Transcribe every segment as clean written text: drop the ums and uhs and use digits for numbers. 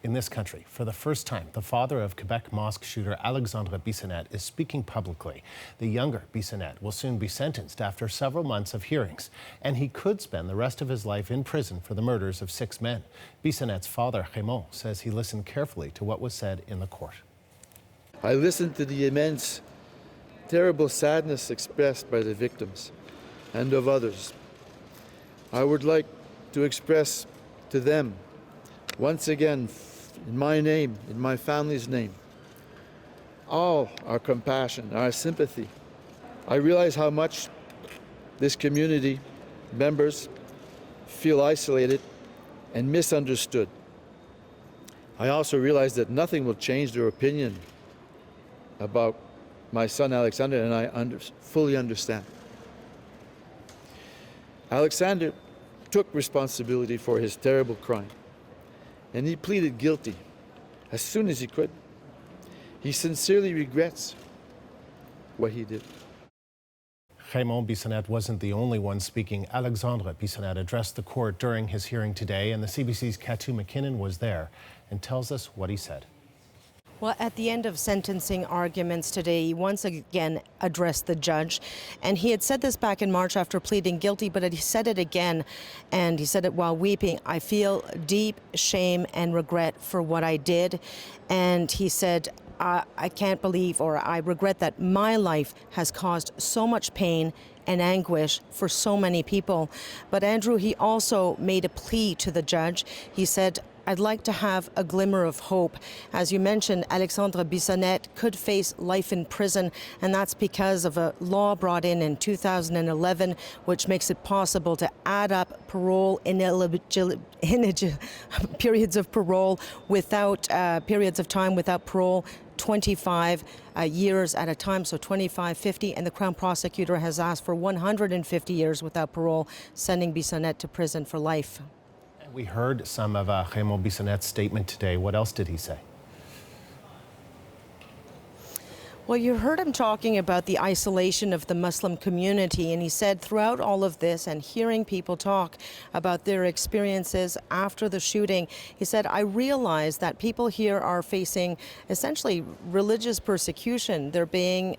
in this country, for the first time, the father of Quebec mosque shooter Alexandre Bissonnette is speaking publicly. The younger Bissonnette will soon be sentenced after several months of hearings, and he could spend the rest of his life in prison for the murders of 6 men. Bissonnette's father, Raymond, says he listened carefully to what was said in the court. I listened to the immense, terrible sadness expressed by the victims and of others. I would like to express to them, once again, in my name, in my family's name, all our compassion, our sympathy. I realize how much this community members feel isolated and misunderstood. I also realize that nothing will change their opinion about my son Alexander, and I fully understand. Alexander took responsibility for his terrible crime, and he pleaded guilty as soon as he could. He sincerely regrets what he did. Raymond Bissonnette wasn't the only one speaking. Alexandre Bissonnette addressed the court during his hearing today, and the CBC's Katu McKinnon was there and tells us what he said. Well, at the end of sentencing arguments today, he once again addressed the judge. And he had said this back in March after pleading guilty, but he said it again, and he said it while weeping. I feel deep shame and regret for what I did. And he said, I can't believe, or I regret that my life has caused so much pain and anguish for so many people. But Andrew, he also made a plea to the judge. He said, I'd like to have a glimmer of hope. As you mentioned, Alexandre Bissonnette could face life in prison, and that's because of a law brought in 2011, which makes it possible to add up parole periods of parole without periods of time without parole. 25 years at a time, so 25, 50, and the Crown Prosecutor has asked for 150 years without parole, sending Bissonnette to prison for life. We heard some of Raymond Bissonnette's statement today. What else did he say? Well, you heard him talking about the isolation of the Muslim community, and he said throughout all of this and hearing people talk about their experiences after the shooting, he said, I realize that people here are facing essentially religious persecution. They're being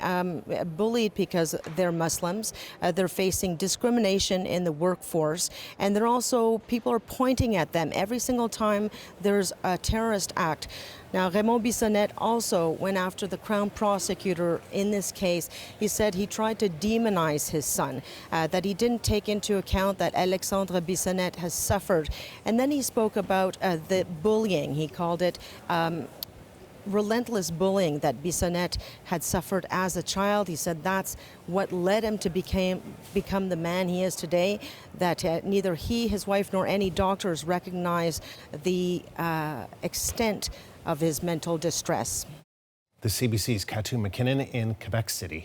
bullied because they're Muslims. They're facing discrimination in the workforce, and they're also, people are pointing at them every single time there's a terrorist act. Now, Raymond Bissonnette also went after the Crown Prosecutor in this case. He said he tried to demonize his son, that he didn't take into account that Alexandre Bissonnette has suffered. And then he spoke about the bullying. He called it relentless bullying that Bissonnette had suffered as a child. He said that's what led him to become the man he is today, that neither he, his wife, nor any doctors recognize the extent of his mental distress. The CBC's Katu McKinnon in Quebec City.